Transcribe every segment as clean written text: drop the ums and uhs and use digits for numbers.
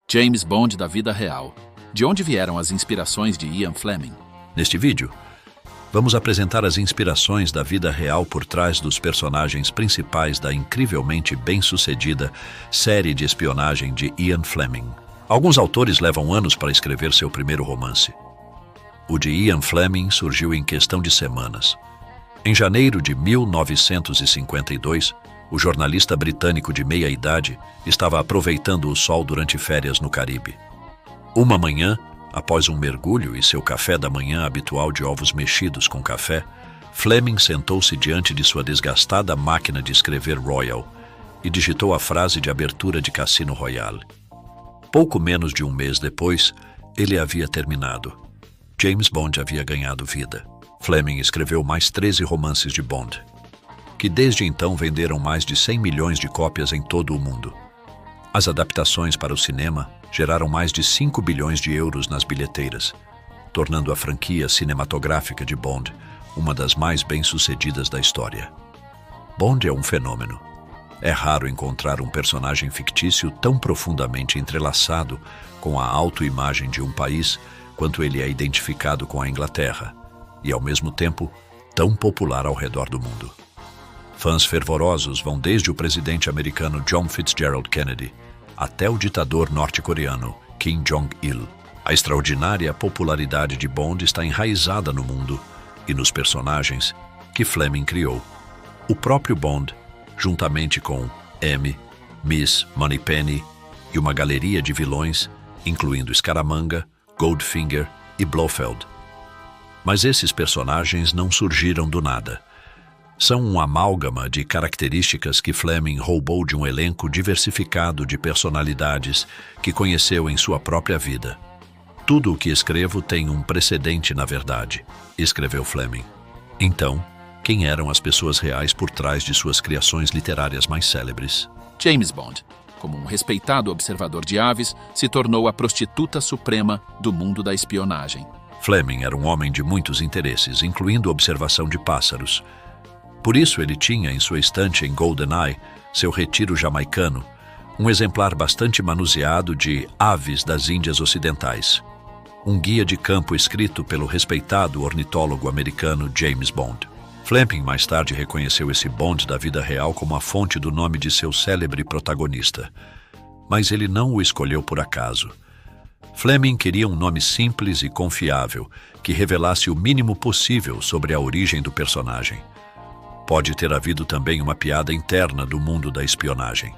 James Bond da vida real. De onde vieram as inspirações de Ian Fleming? Neste vídeo, vamos apresentar as inspirações da vida real por trás dos personagens principais da incrivelmente bem-sucedida série de espionagem de Ian Fleming. Alguns autores levam anos para escrever seu primeiro romance. O de Ian Fleming surgiu em questão de semanas. Em janeiro de 1952, o jornalista britânico de meia-idade estava aproveitando o sol durante férias no Caribe. Uma manhã, após um mergulho e seu café da manhã habitual de ovos mexidos com café, Fleming sentou-se diante de sua desgastada máquina de escrever Royal e digitou a frase de abertura de Cassino Royale. Pouco menos de um mês depois, ele havia terminado. James Bond havia ganhado vida. Fleming escreveu mais 13 romances de Bond, que desde então venderam mais de 100 milhões de cópias em todo o mundo. As adaptações para o cinema geraram mais de 5 bilhões de euros nas bilheteiras, tornando a franquia cinematográfica de Bond uma das mais bem-sucedidas da história. Bond é um fenômeno. É raro encontrar um personagem fictício tão profundamente entrelaçado com a autoimagem de um país quanto ele é identificado com a Inglaterra, e ao mesmo tempo tão popular ao redor do mundo. Fãs fervorosos vão desde o presidente americano John Fitzgerald Kennedy até o ditador norte-coreano Kim Jong-il. A extraordinária popularidade de Bond está enraizada no mundo e nos personagens que Fleming criou. O próprio Bond, juntamente com M, Miss Moneypenny e uma galeria de vilões, incluindo Scaramanga, Goldfinger e Blofeld. Mas esses personagens não surgiram do nada. São um amálgama de características que Fleming roubou de um elenco diversificado de personalidades que conheceu em sua própria vida. Tudo o que escrevo tem um precedente na verdade, escreveu Fleming. Então, quem eram as pessoas reais por trás de suas criações literárias mais célebres? James Bond, como um respeitado observador de aves, se tornou a prostituta suprema do mundo da espionagem. Fleming era um homem de muitos interesses, incluindo observação de pássaros. Por isso ele tinha em sua estante em GoldenEye, seu retiro jamaicano, um exemplar bastante manuseado de Aves das Índias Ocidentais, um guia de campo escrito pelo respeitado ornitólogo americano James Bond. Fleming mais tarde reconheceu esse Bond da vida real como a fonte do nome de seu célebre protagonista. Mas ele não o escolheu por acaso. Fleming queria um nome simples e confiável, que revelasse o mínimo possível sobre a origem do personagem. Pode ter havido também uma piada interna do mundo da espionagem.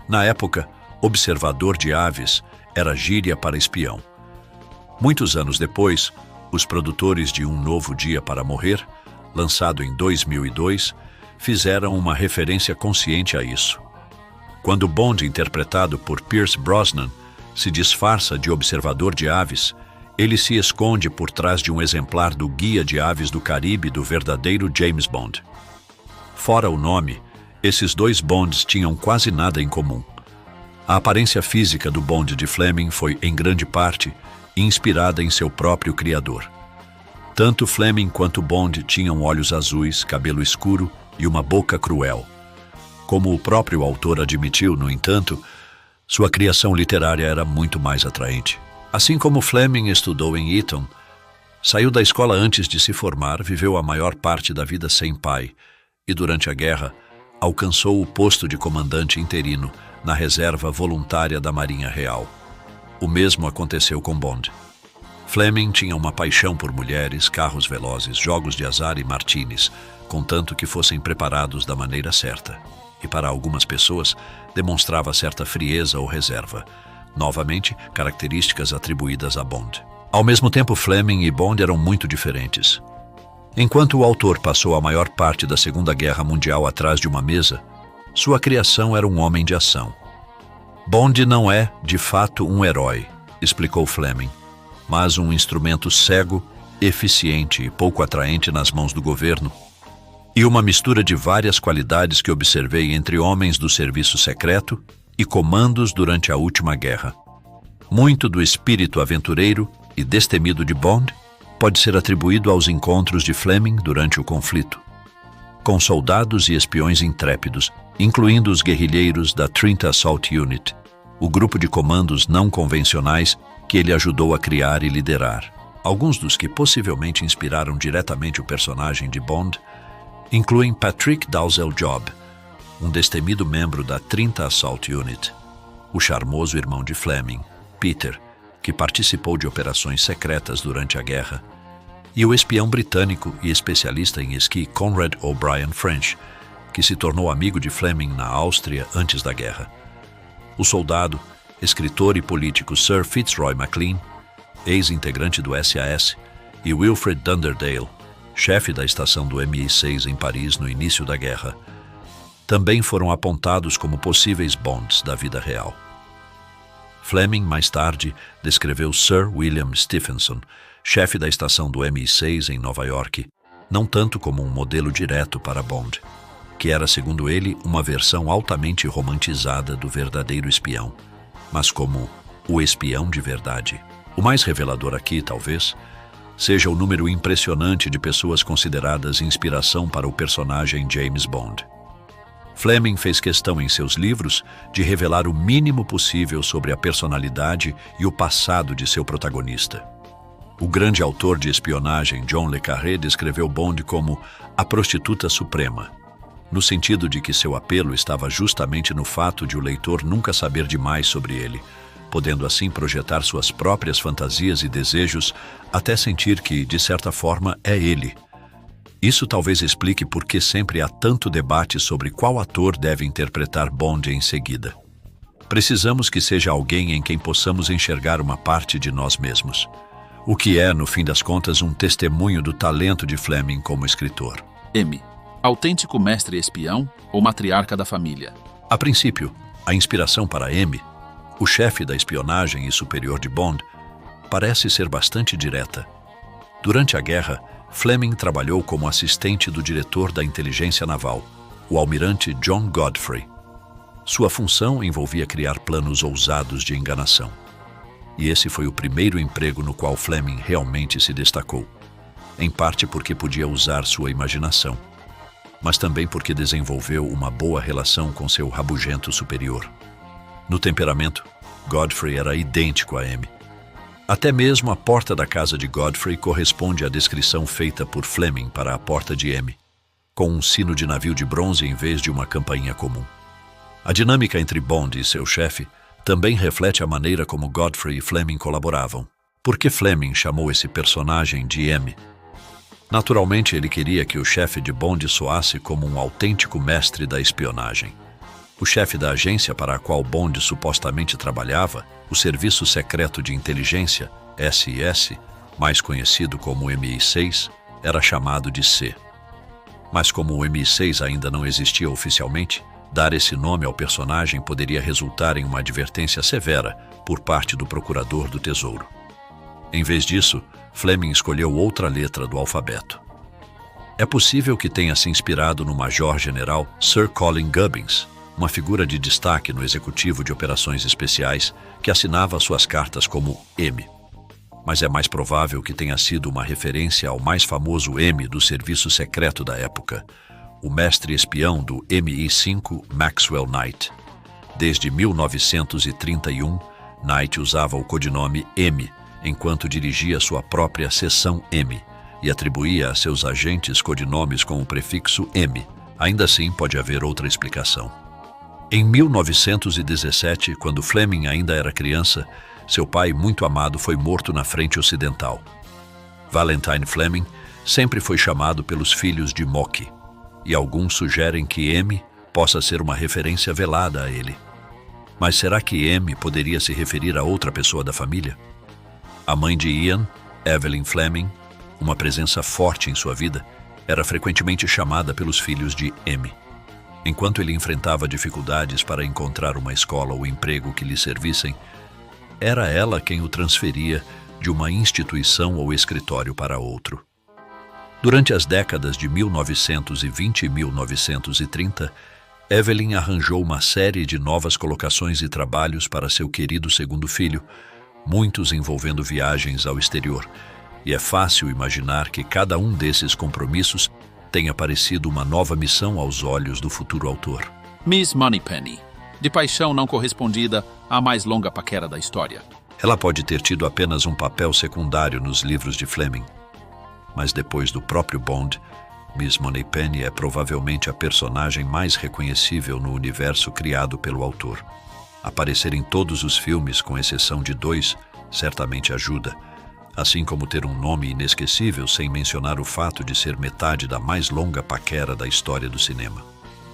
Na época, observador de aves era gíria para espião. Muitos anos depois, os produtores de Um Novo Dia para Morrer, lançado em 2002, fizeram uma referência consciente a isso. Quando Bond, interpretado por Pierce Brosnan, se disfarça de observador de aves, ele se esconde por trás de um exemplar do Guia de Aves do Caribe do verdadeiro James Bond. Fora o nome, esses dois Bonds tinham quase nada em comum. A aparência física do Bond de Fleming foi, em grande parte, inspirada em seu próprio criador. Tanto Fleming quanto Bond tinham olhos azuis, cabelo escuro e uma boca cruel. Como o próprio autor admitiu, no entanto, sua criação literária era muito mais atraente. Assim como Fleming estudou em Eton, saiu da escola antes de se formar, viveu a maior parte da vida sem pai e, durante a guerra, alcançou o posto de comandante interino na reserva voluntária da Marinha Real. O mesmo aconteceu com Bond. Fleming tinha uma paixão por mulheres, carros velozes, jogos de azar e martinis, contanto que fossem preparados da maneira certa. E para algumas pessoas, demonstrava certa frieza ou reserva. Novamente, características atribuídas a Bond. Ao mesmo tempo, Fleming e Bond eram muito diferentes. Enquanto o autor passou a maior parte da Segunda Guerra Mundial atrás de uma mesa, sua criação era um homem de ação. Bond não é, de fato, um herói, explicou Fleming, mas um instrumento cego, eficiente e pouco atraente nas mãos do governo, e uma mistura de várias qualidades que observei entre homens do serviço secreto e comandos durante a última guerra. Muito do espírito aventureiro e destemido de Bond pode ser atribuído aos encontros de Fleming durante o conflito, com soldados e espiões intrépidos, incluindo os guerrilheiros da 30th Assault Unit, o grupo de comandos não convencionais que ele ajudou a criar e liderar. Alguns dos que possivelmente inspiraram diretamente o personagem de Bond incluem Patrick Dalzell-Job, um destemido membro da 30 Assault Unit, o charmoso irmão de Fleming, Peter, que participou de operações secretas durante a guerra, e o espião britânico e especialista em esqui Conrad O'Brien French, que se tornou amigo de Fleming na Áustria antes da guerra. O soldado, escritor e político Sir Fitzroy MacLean, ex-integrante do SAS, e Wilfred Dunderdale, chefe da estação do MI6 em Paris no início da guerra, também foram apontados como possíveis Bonds da vida real. Fleming, mais tarde, descreveu Sir William Stephenson, chefe da estação do MI6 em Nova York, não tanto como um modelo direto para Bond, que era, segundo ele, uma versão altamente romantizada do verdadeiro espião, mas como o espião de verdade. O mais revelador aqui, talvez, seja o número impressionante de pessoas consideradas inspiração para o personagem James Bond. Fleming fez questão em seus livros de revelar o mínimo possível sobre a personalidade e o passado de seu protagonista. O grande autor de espionagem John le Carré descreveu Bond como a prostituta suprema, no sentido de que seu apelo estava justamente no fato de o leitor nunca saber demais sobre ele, podendo assim projetar suas próprias fantasias e desejos até sentir que, de certa forma, é ele. Isso talvez explique por que sempre há tanto debate sobre qual ator deve interpretar Bond em seguida. Precisamos que seja alguém em quem possamos enxergar uma parte de nós mesmos, o que é, no fim das contas, um testemunho do talento de Fleming como escritor. M. Autêntico mestre espião ou matriarca da família? A princípio, a inspiração para M, o chefe da espionagem e superior de Bond, parece ser bastante direta. Durante a guerra, Fleming trabalhou como assistente do diretor da inteligência naval, o almirante John Godfrey. Sua função envolvia criar planos ousados de enganação. E esse foi o primeiro emprego no qual Fleming realmente se destacou, em parte porque podia usar sua imaginação, mas também porque desenvolveu uma boa relação com seu rabugento superior. No temperamento, Godfrey era idêntico a M. Até mesmo a porta da casa de Godfrey corresponde à descrição feita por Fleming para a porta de M, com um sino de navio de bronze em vez de uma campainha comum. A dinâmica entre Bond e seu chefe também reflete a maneira como Godfrey e Fleming colaboravam. Por que Fleming chamou esse personagem de M? Naturalmente, ele queria que o chefe de Bond soasse como um autêntico mestre da espionagem. O chefe da agência para a qual Bond supostamente trabalhava, o Serviço Secreto de Inteligência, SIS, mais conhecido como MI6, era chamado de C. Mas como o MI6 ainda não existia oficialmente, dar esse nome ao personagem poderia resultar em uma advertência severa por parte do Procurador do Tesouro. Em vez disso, Fleming escolheu outra letra do alfabeto. É possível que tenha se inspirado no Major-General Sir Colin Gubbins, uma figura de destaque no Executivo de Operações Especiais que assinava suas cartas como M. Mas é mais provável que tenha sido uma referência ao mais famoso M do serviço secreto da época, o mestre espião do MI5 Maxwell Knight. Desde 1931, Knight usava o codinome M enquanto dirigia sua própria seção M e atribuía a seus agentes codinomes com o prefixo M. Ainda assim, pode haver outra explicação. Em 1917, quando Fleming ainda era criança, seu pai muito amado foi morto na frente ocidental. Valentine Fleming sempre foi chamado pelos filhos de Mocky, e alguns sugerem que M possa ser uma referência velada a ele. Mas será que M poderia se referir a outra pessoa da família? A mãe de Ian, Evelyn Fleming, uma presença forte em sua vida, era frequentemente chamada pelos filhos de M. Enquanto ele enfrentava dificuldades para encontrar uma escola ou emprego que lhe servissem, era ela quem o transferia de uma instituição ou escritório para outro. Durante as décadas de 1920 e 1930, Evelyn arranjou uma série de novas colocações e trabalhos para seu querido segundo filho, muitos envolvendo viagens ao exterior, e é fácil imaginar que cada um desses compromissos tenha parecido uma nova missão aos olhos do futuro autor. Miss Moneypenny. de paixão não correspondida à mais longa paquera da história. Ela pode ter tido apenas um papel secundário nos livros de Fleming, mas depois do próprio Bond, Miss Moneypenny é provavelmente a personagem mais reconhecível no universo criado pelo autor. Aparecer em todos os filmes, com exceção de 2, certamente ajuda, assim como ter um nome inesquecível sem mencionar o fato de ser metade da mais longa paquera da história do cinema.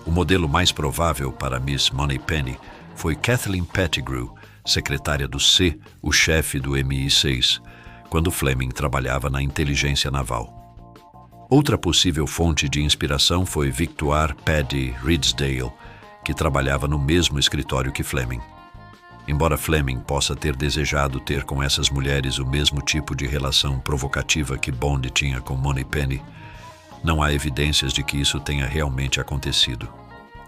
O modelo mais provável para Miss Moneypenny foi Kathleen Pettigrew, secretária do C, o chefe do MI6, quando Fleming trabalhava na inteligência naval. Outra possível fonte de inspiração foi Victoire Paddy Ridsdale, que trabalhava no mesmo escritório que Fleming. Embora Fleming possa ter desejado ter com essas mulheres o mesmo tipo de relação provocativa que Bond tinha com Moneypenny, não há evidências de que isso tenha realmente acontecido.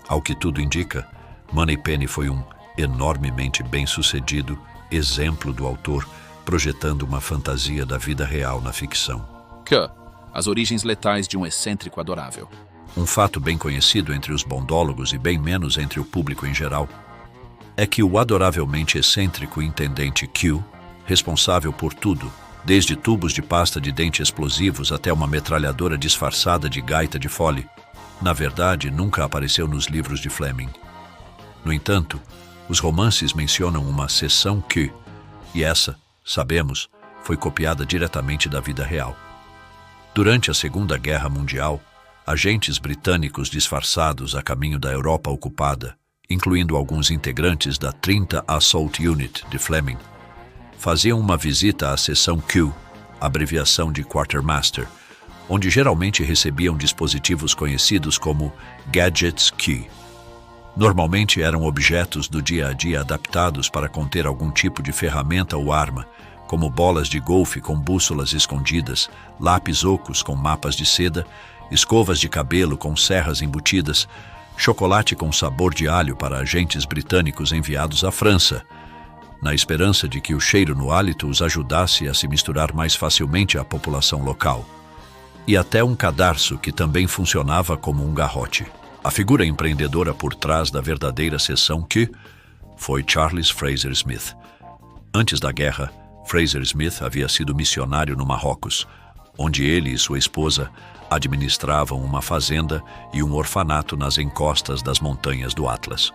Ao que tudo indica, Moneypenny foi um enormemente bem-sucedido exemplo do autor, projetando uma fantasia da vida real na ficção. As origens letais de um excêntrico adorável. Um fato bem conhecido entre os bondólogos e bem menos entre o público em geral é que o adoravelmente excêntrico intendente Q, responsável por tudo, desde tubos de pasta de dente explosivos até uma metralhadora disfarçada de gaita de fole, na verdade nunca apareceu nos livros de Fleming. No entanto, os romances mencionam uma seção Q, e essa, sabemos, foi copiada diretamente da vida real. Durante a Segunda Guerra Mundial, agentes britânicos disfarçados a caminho da Europa ocupada, incluindo alguns integrantes da 30 Assault Unit de Fleming, faziam uma visita à seção Q, abreviação de Quartermaster, onde geralmente recebiam dispositivos conhecidos como Gadgets Q. Normalmente eram objetos do dia a dia adaptados para conter algum tipo de ferramenta ou arma, como bolas de golfe com bússolas escondidas, lápis ocos com mapas de seda, escovas de cabelo com serras embutidas, chocolate com sabor de alho para agentes britânicos enviados à França, na esperança de que o cheiro no hálito os ajudasse a se misturar mais facilmente à população local. E até um cadarço que também funcionava como um garrote. A figura empreendedora por trás da verdadeira seção Q foi Charles Fraser Smith. Antes da guerra, Fraser Smith havia sido missionário no Marrocos, onde ele e sua esposa administravam uma fazenda e um orfanato nas encostas das montanhas do Atlas.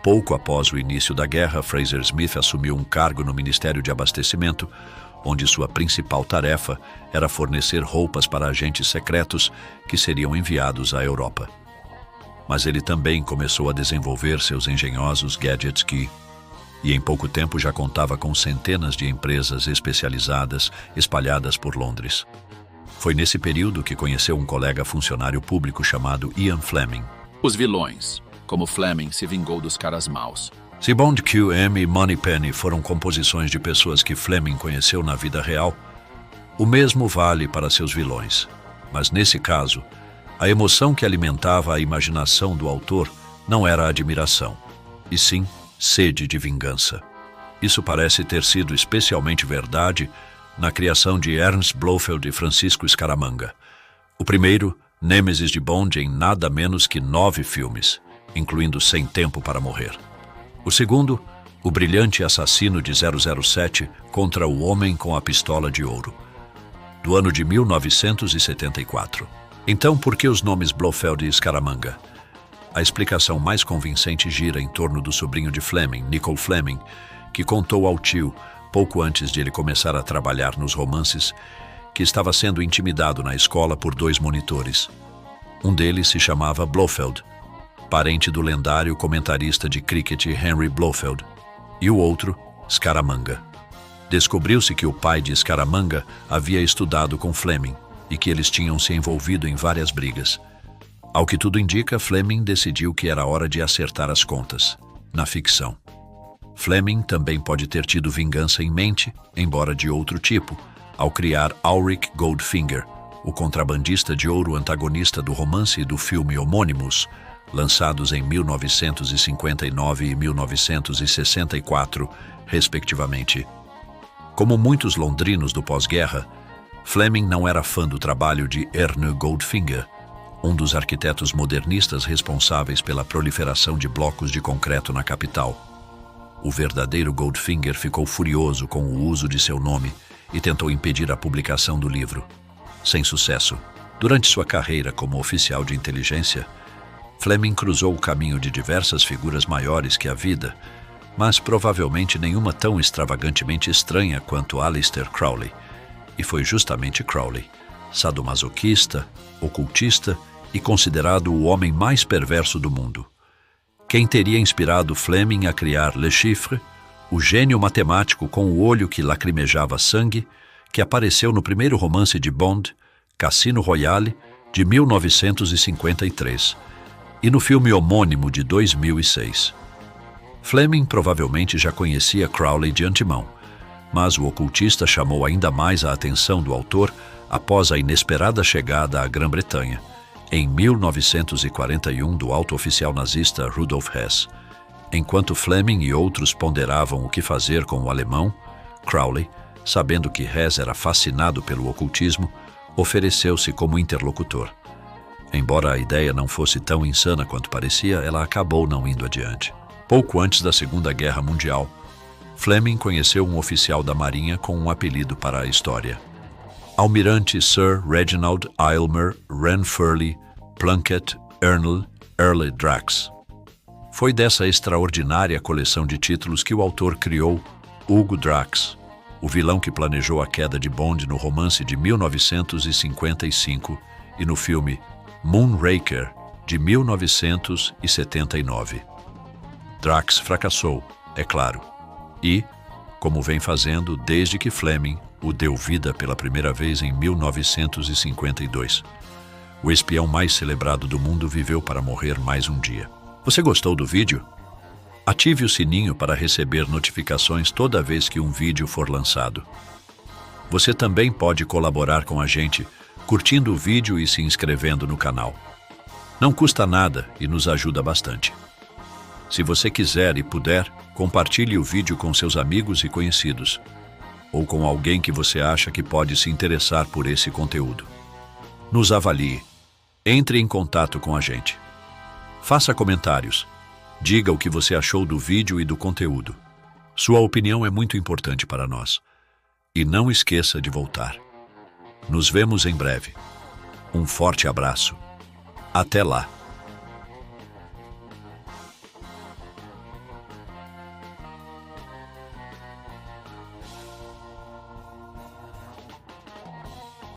Pouco após o início da guerra, Fraser Smith assumiu um cargo no Ministério de Abastecimento, onde sua principal tarefa era fornecer roupas para agentes secretos que seriam enviados à Europa. Mas ele também começou a desenvolver seus engenhosos Gadgets Q, e em pouco tempo já contava com centenas de empresas especializadas espalhadas por Londres. Foi nesse período que conheceu um colega funcionário público chamado Ian Fleming. Os vilões, como Fleming se vingou dos caras maus. Se Bond, Q, M e Moneypenny foram composições de pessoas que Fleming conheceu na vida real, o mesmo vale para seus vilões. Mas nesse caso, a emoção que alimentava a imaginação do autor não era admiração, e sim sede de vingança. Isso parece ter sido especialmente verdade na criação de Ernst Blofeld e Francisco Scaramanga. O primeiro, nêmesis de Bond em nada menos que 9 filmes, incluindo Sem Tempo para Morrer. O segundo, o brilhante assassino de 007 contra o Homem com a Pistola de Ouro, do ano de 1974. Então, por que os nomes Blofeld e Scaramanga? A explicação mais convincente gira em torno do sobrinho de Fleming, Nicol Fleming, que contou ao tio, pouco antes de ele começar a trabalhar nos romances, que estava sendo intimidado na escola por 2 monitores. Um deles se chamava Blofeld, parente do lendário comentarista de cricket Henry Blofeld, e o outro, Scaramanga. Descobriu-se que o pai de Scaramanga havia estudado com Fleming e que eles tinham se envolvido em várias brigas. Ao que tudo indica, Fleming decidiu que era hora de acertar as contas, na ficção. Fleming também pode ter tido vingança em mente, embora de outro tipo, ao criar Ulrich Goldfinger, o contrabandista de ouro antagonista do romance e do filme homônimos, lançados em 1959 e 1964, respectivamente. Como muitos londrinos do pós-guerra, Fleming não era fã do trabalho de Ernest Goldfinger, um dos arquitetos modernistas responsáveis pela proliferação de blocos de concreto na capital. O verdadeiro Goldfinger ficou furioso com o uso de seu nome e tentou impedir a publicação do livro. Sem sucesso. Durante sua carreira como oficial de inteligência, Fleming cruzou o caminho de diversas figuras maiores que a vida, mas provavelmente nenhuma tão extravagantemente estranha quanto Aleister Crowley. E foi justamente Crowley, sadomasoquista, ocultista e considerado o homem mais perverso do mundo, quem teria inspirado Fleming a criar Le Chiffre, o gênio matemático com o olho que lacrimejava sangue, que apareceu no primeiro romance de Bond, Cassino Royale, de 1953, e no filme homônimo de 2006. Fleming provavelmente já conhecia Crowley de antemão, mas o ocultista chamou ainda mais a atenção do autor após a inesperada chegada à Grã-Bretanha, em 1941, do alto oficial nazista Rudolf Hess. Enquanto Fleming e outros ponderavam o que fazer com o alemão, Crowley, sabendo que Hess era fascinado pelo ocultismo, ofereceu-se como interlocutor. Embora a ideia não fosse tão insana quanto parecia, ela acabou não indo adiante. Pouco antes da Segunda Guerra Mundial, Fleming conheceu um oficial da Marinha com um apelido para a história: Almirante Sir Reginald Aylmer Ranfurly Plunkett Early Drax. Foi dessa extraordinária coleção de títulos que o autor criou Hugo Drax, o vilão que planejou a queda de Bond no romance de 1955 e no filme Moonraker, de 1979. Drax fracassou, é claro, e, como vem fazendo desde que Fleming o deu vida pela primeira vez em 1952. O espião mais celebrado do mundo viveu para morrer mais um dia. Você gostou do vídeo? Ative o sininho para receber notificações toda vez que um vídeo for lançado. Você também pode colaborar com a gente curtindo o vídeo e se inscrevendo no canal. Não custa nada e nos ajuda bastante. Se você quiser e puder, compartilhe o vídeo com seus amigos e conhecidos, ou com alguém que você acha que pode se interessar por esse conteúdo. Nos avalie. Entre em contato com a gente. Faça comentários. Diga o que você achou do vídeo e do conteúdo. Sua opinião é muito importante para nós. E não esqueça de voltar. Nos vemos em breve. Um forte abraço. Até lá.